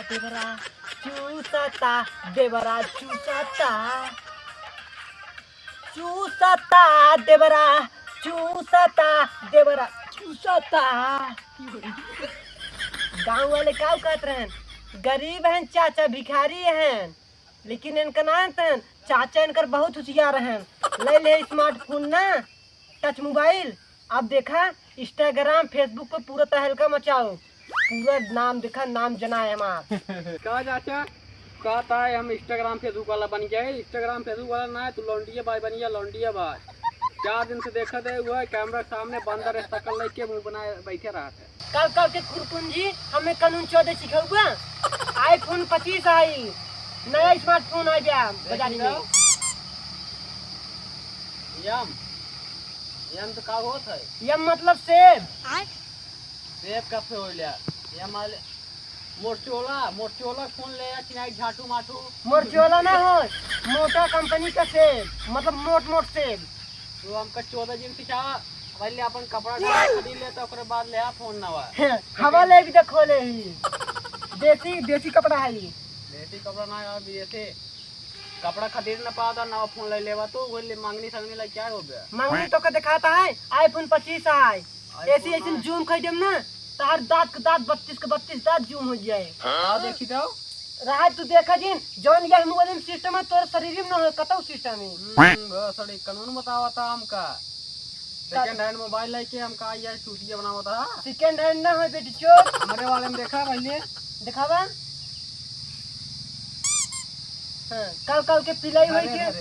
देवरा चूसता, देवरा चूसता, चूसता देवरा चूसता, देवरा चूसता। गांव वाले का कहते हैं, गरीब हैं चाचा, भिखारी हैं, लेकिन इनका नाम था चाचा, इनकर बहुत होशियार हैं। ले ले स्मार्टफोन ना, टच मोबाइल। अब देखा इंस्टाग्राम फेसबुक पे पूरा तहलका मचाओ, पूरा नाम देखा, नाम जना है हमारा। कहा चाचा कहता है हम इंस्टाग्राम फेसबुक वाला बन गया है। इंस्टाग्राम फेसबुक वाला ना है, तू लौंडिया भाई बन गया, लौंडिया भाई। 4 दिन से देखा थे हुआ कैमरा सामने बंदर शकल लेके मुंह बनाए बैठे रहा था। कल कल के खुरपुंजी हमें कानून 14 सिखाऊगा। आईफोन 25 आई, नया स्मार्टफोन आ गया बाजारी में। यम यम तो का होत है? यम मतलब सेब। सेब कब से हो लिया? यम वाले मोरचोला फोन ले चिनाई झाटू माटू। मोरचोला ना हो, मोटा कंपनी का सेब, मतलब मोट मोट सेब। तो हमका 14 दिन सिखा पहले अपन कपड़ा खरीद ले, तो ओकरे बाद ले आ फोन नवा। हवा ले भी देखो ले ही, देसी देसी कपड़ा है ये। देसी कपड़ा ना यार, विदेशी कपड़ा खरीद न पाता, नवा फोन ले लेवा तो वो ले मांगनी संगनी ला क्या हो गया? मांगनी तो का दिखाता है आईफोन 25 है। ऐसी ऐसी जूम कर देम ना, तार दांत के दांत 32 के 32 दांत जूम हो जाए। हां देखी तो रहा तू देखा जिन जौन ये मोबाइल में सिस्टम है, तोर शरीर में न कतौ सिस्टम है। बस अड़ी कानून बतावा था हमका। सेकंड हैंड मोबाइल लेके हमका ये चूतिया बनावा था। सेकंड हैंड ना हो बेटी चोर। हमारे वाले में देखा पहले दिखावा। हां कल कल के पिलाई होई के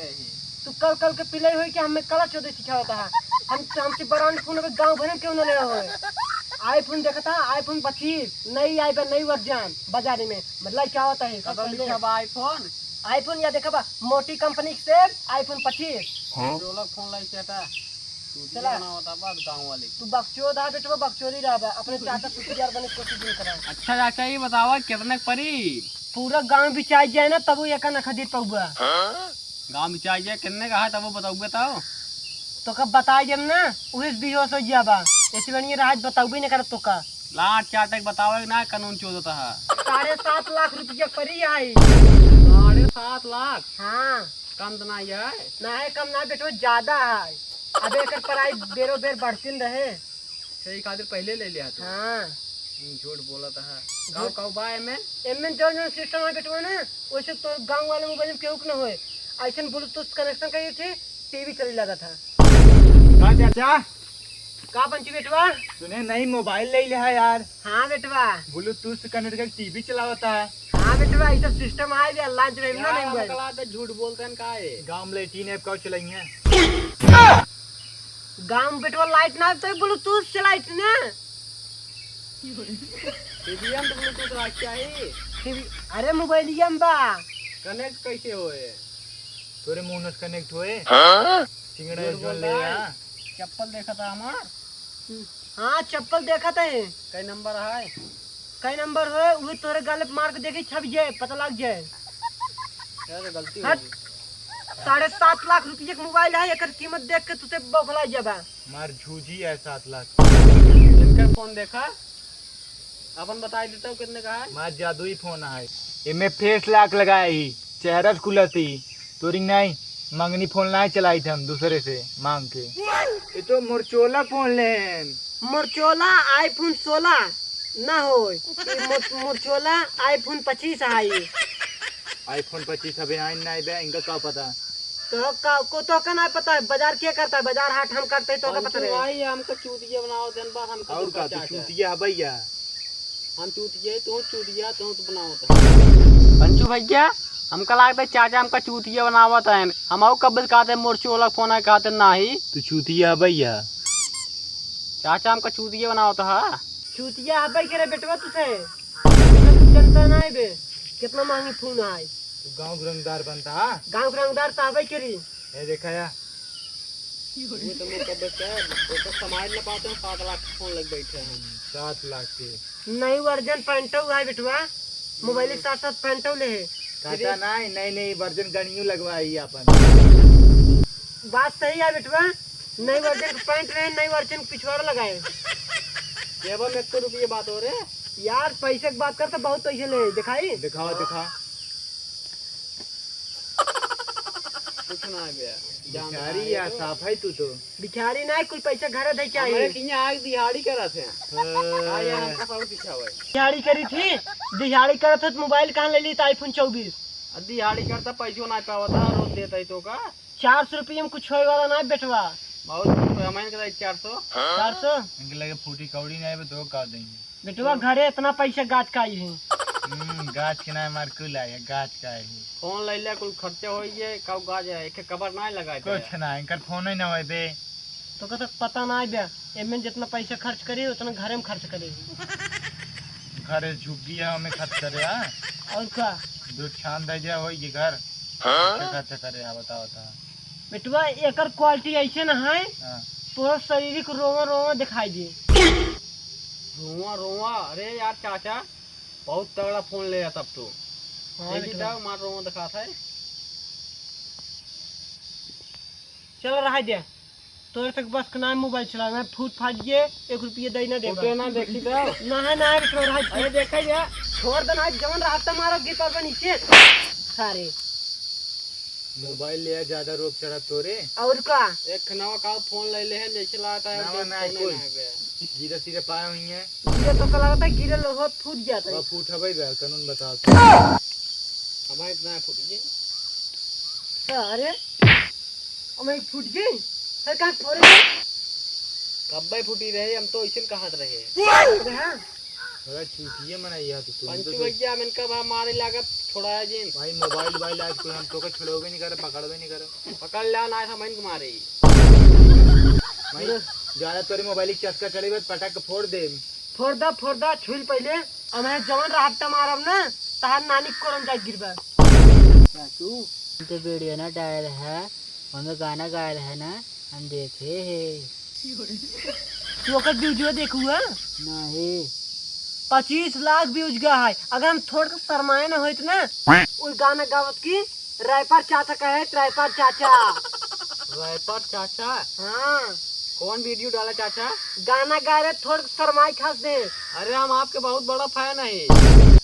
तू कल कल के पिलाई होई के हमें कला 14 सिखावता है। हम हमसे ब्रांड फोन में गांव भर में क्यों न ले होए। आईफोन देखा था, आईफोन 25 नई आई नई वर्जन बाजार में। मतलब क्या होता है कब लिखा बा आईफोन? आईफोन या देखा बा मोटी कंपनी से आईफोन 25। हां रोलक फोन लाई था चला बनावा था बाद गांव वाले। तू बकचोद आ बेटा, बकचोदी रहा बा, अपने चाचा सुतियार बने कोशिश नहीं करा। अच्छा चाचा ये बतावा कितने परी? पूरा गांव बिचाई जाए ना तब ये का खरीद पाऊगा। गांव में चाहिए कितने का है तब बताओ बताओ। तो कब बताई जब ना उहे बेहोश हो जाबा, ऐसे बनिए राज बताऊबे नहीं करत तो का। लाट चाटक बतावे ना कानून चोदता है। 7.5 लाख रुपया परी आई। 7.5 लाख? हाँ कम तो नहीं है ना, है कम ना बेटो, ज्यादा है। अबे एकर प्राइस बेरो बेर बढ़ती रहे, सही खातिर पहले ले लिया था। हाँ झूठ बोला था। गाँव गाँव बा एमएन एमएन जो सिस्टम है बेटवा ना, वैसे तो गांव वाले मोबाइल में केहू न होए। ऐसे ब्लूटूथ कनेक्शन करी थी, टीवी चलने लगा था। चाचा का पंची बेटवा? तूने नई मोबाइल ले लिया है यार। हाँ बेटवा। ब्लूटूथ से कनेक्ट कर टीवी चलावता है। हाँ बेटवा, ये सब सिस्टम आ गया लॉन्च में ना नहीं हुआ। कला झूठ बोलते हैं का है? गांव में लाइटिन ऐप का चलाइए। गांव में बेटवा लाइट ना तो ब्लूटूथ से लाइट ना। टीवी हम तो ब्लूटूथ रख चाहिए। अरे मोबाइल में बा कनेक्ट कैसे होए? तोरे मुंह से कनेक्ट हुए। सिंगड़ा जोन ले आ। चप्पल देखा था हमार। हाँ चप्पल देखा था। कई नंबर है? कई नंबर है वही तोरे गाले पे मार के देखी, छप जाए, पता लग जाए। यार गलती हो हट। गई। 7.5 लाख रुपये का मोबाइल है, एकर कीमत देख के तुझे बौखला जाबा। मार झूझी है 7 लाख। इनका फोन देखा अपन बता देता हूँ कितने का है। मार जादुई फोन है। इमे फेस लॉक लगाया ही, चेहरा खुलती। तोरी नहीं मंगनी फोन नहीं चलाई थे हम दूसरे से मांग के। ये तो मोरचोला फोन ले। मोरचोला आईफोन 16 ना हो, मोरचोला आईफोन 25 है। आईफोन 25 अभी आई नहीं बे, इनका क्या पता। तो का ना पता है, बाजार क्या करता है, बाजार हाट हम करते हैं तो का पता है। नहीं। भाई हमको चूतिया बनाओ दिन बार हम और का तू चूतिया है भैया। हम चूतिया तू बनाओ पंचू भैया। हमका लगता है चाचा हमका चूतिया बनावत है। हम कब कहते मोरचोला फोन है कहते नहीं। तू चूतिया है भैया। चाचा हमका चूतिया बनावत है। चूतिया है भाई करे बेटवा तुझे जनता नहीं बे, कितना महंगी फोन है। तू गांव रंगदार बनता है। गांव के रंगदार तो है करी। ये देखा या वो तो लोग कब बच्चा है वो तो समाज न पाते हैं 7 लाख फोन लग बैठे हैं 7 लाख के नई वर्जन पैंटो है बेटवा, मोबाइल के साथ साथ पैंटो ले है। कहता नहीं नई नई वर्जन गनियो लगवाई अपन। बात सही है बेटवा, नई वर्जन के पैंट रहे, नई वर्जन के पिछवाड़ा लगाए। केवल 1 रुपये बात हो रहे यार पैसे की बात कर तो बहुत पैसे ले, दिखाई दिखाओ दिखा। कुछ ना गया भिखारी या साफ है तू तो। भिखारी नहीं, कुछ पैसा घर दे के हमारे आई। किया आग दिहाड़ी करा थे आए हमका सब पीछा हुआ दिहाड़ी करी थी, दिहाड़ी करत तो मोबाइल कहाँ ले ली? आईफोन 24। दिहाड़ी करता पैसों ना पावता रोज देता ही तो का 400 रुपये में कुछ होए वाला नहीं बेटवा। बहुत हमारे का 400 400 इनके लगे फूटी कौड़ी नहीं है तो का देंगे बेटवा, घरे इतना पैसा गाज का आई है। गाछ के ना मार कुल आए गाछ का है फोन ले ले कुल खर्चा हो ये कब गाज है एक कबर ना लगा कुछ ना इनकर फोन ही ना होए बे। तो कहता पता ना बे, एमे जितना पैसा खर्च करी उतना घरे में खर्च करी। घर झुग्गी है हमें खर्च करे हाँ और क्या दूध छान दे जा होई घर खर्च करे हाँ बताओ था बेटवा, एकर क्वालिटी ऐसे ना है हाँ। पूरा शारीरिक रोवा रोवा दिखाई दे। रोवा रोवा अरे यार चाचा बहुत तगड़ा फोन ले तब तो हाँ बेटवा। मार रोवा दिखा था चल रहा दे तोरे तक बस का नाम मोबाइल चला, मैं फूट फाट गए 1 रुपये दे ना दे ना देखी तो ना है ना बेटवा रहा। अरे देखा जा छोड़ देना जवन रास्ता मारो गिर पर नीचे सारे। मोबाइल लिया ज्यादा रोक चढ़ा तोरे और का एक नवा का फोन ले ले है ले चलाता है नवा ना फोन कोई। ना गया जीरा सीधे पाए हुई है ये तो कल लगता है गिरे लोग फूट जाता है। फूट है भाई कानून बताओ हमारे इतना फुट गए अरे हमें फूट गई फिर कहाँ फोड़ गई? कब भाई फुटी रहे हम तो इसे कहत रहे हाँ? थोड़ा चूतिए मनाई है तो पंचू भैया मैंने कब मारे लागत छोड़ाया जिन भाई मोबाइल आज कोई हम तो का छुड़ोगे नहीं करे पकड़ोगे नहीं करे पकड़ लिया ना था मैंने मारे भाई ज्यादा तोरे मोबाइल की चस्का चढ़े बस पटाख फोड़ दे फोड़ दा छुल पहले हमें जवन रास्ता मारब ना तार नानी कोरम जा गिरबा। तू तो वीडियो ना डायल है हमें गाना गायल है ना हम देखे है तू ओकर वीडियो देखुआ नहीं 25 लाख व्यूज गया है। अगर हम थोड़ा सा शर्माए ना होइत ना उस गाना गावत की रैपर चाचा कहे रैपर चाचा। रैपर चाचा हाँ कौन वीडियो डाला चाचा गाना गा रहे थोड़ा शर्माई खास दे। अरे हम आपके बहुत बड़ा फैन है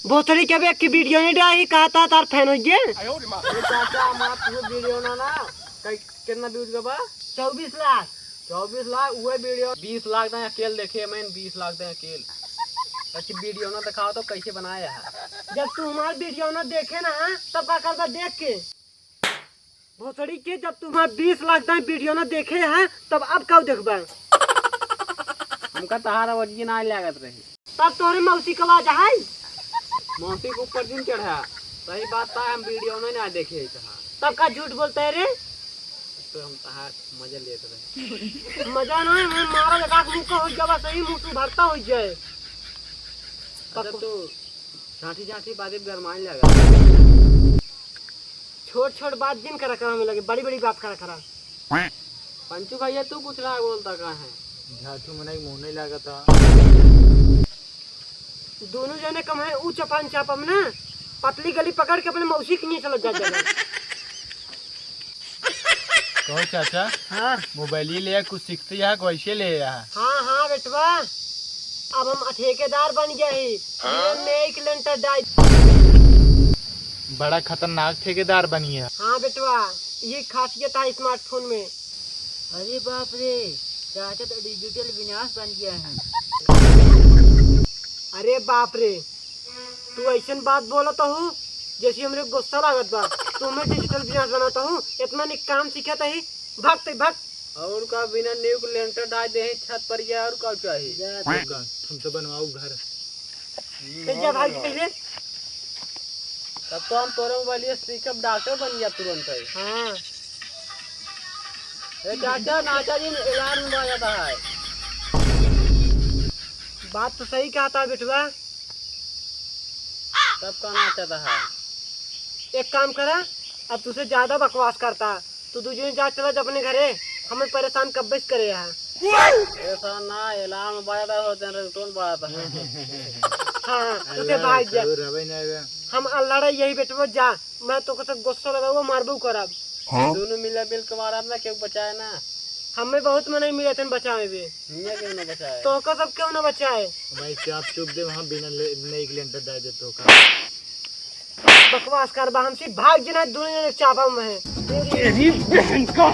भोसड़ी के एक की वीडियो नहीं डाली कहा था तार फैन हो गए। अरे चाचा हम आपको वीडियो ना कितना वीडियो बा 24 लाख 24 लाख वो वीडियो 20 लाख दे अकेले देखे मैंने 20 लाख दे अकेले अच्छी वीडियो ना दिखाओ तो कैसे बनाया है। जब तू हमारा वीडियो ना देखे ना तब का करता देख के भोसड़ी के जब तू हमारा 20 लाख दाई वीडियो ना देखे हैं तब अब कब देखबा। हमका तहारा वजह ना लागत रहे तब तोरे मौसी का आवाज है मौसी के ऊपर दिन चढ़ा सही बात था हम वीडियो में ना देखे तब का झूठ बोलते है रे। तो हम तहार मजा लेते रहे मजा ना है मैं मारा लगा के मुंह का हो जावा सही मुंह से भरता हो जाए। अच्छा तो झांटी झांटी बातें गरमाने लगा छोट छोट बात जिन करा करा में लगे बड़ी बड़ी बात करा करा। पंचू भैया तू कुछ ना बोलता कहाँ है झाटू मनाई मुंह नहीं लगा था दोनों जने कम है ऊ चपान चापम ना पतली गली पकड़ के अपने मौसी के लिए चलो जा जाएगा। कहो चाचा हाँ मोबाइल ही ले कुछ सीखते यहाँ वैसे ले यहाँ हाँ हाँ बेटवा अब हम ठेकेदार बन गए ही में एक लेंटर डाई। बड़ा खतरनाक ठेकेदार बनी है। हाँ बेटवा ये खासियत है स्मार्टफोन में। अरे बाप रे चाचा तो डिजिटल विनाश बन गया है। अरे बाप रे तू ऐसा बात बोला तो हूँ जैसे हमरे गुस्सा लागत बा। तुम्हें डिजिटल विनाश बनाता हूँ इतना निक काम सीखा ही भक्त भक्त और का बिना न्यू लेंटर डाल दे छत पर गया और का चाहिए तुम तो बनवाओ घर फिर जा भाग पहले। तब तो हम तोरे मोबाइल सीखब डॉक्टर बन गया तुरंत ही। हाँ चाचा नाचा जी अलार्म बजा जाता है बात तो सही कहा था बेटवा। तब का नाचा है एक काम करा अब तुझसे ज्यादा बकवास करता तू दूसरे जा चला जा अपने घरे हमें परेशान कब से करे है। ऐसा ना अलार्म बजा होते हैं टोन बजाता है। हाँ तुझे भाग जा, जरूर हवे नहीं बे। हम अल्लाह यही बेटवा जा, मैं तो कत गुस्सा लगा हुआ मारबू करब। दोनों मिला बिल के मारा ना क्यों बचाए ना, हमें बहुत मनाई मिले थे बचावे भी, मियाँ क्यों ना बचाए। तो का सब क्यों ना बचाए। भाई चाप चुप दे वहां बिना नहीं लेंटर दे दे तो का बकवास कर बा हमसे भाग जना दुनिया ने चापा में है। तेरी बहन का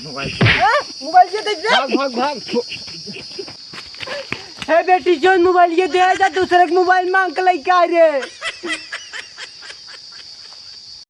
मोबाइल ये देख भाग भाग भाग। है बेटी जो मोबाइल ये दे जा, दूसरे के मोबाइल मांग के लेके आ रे।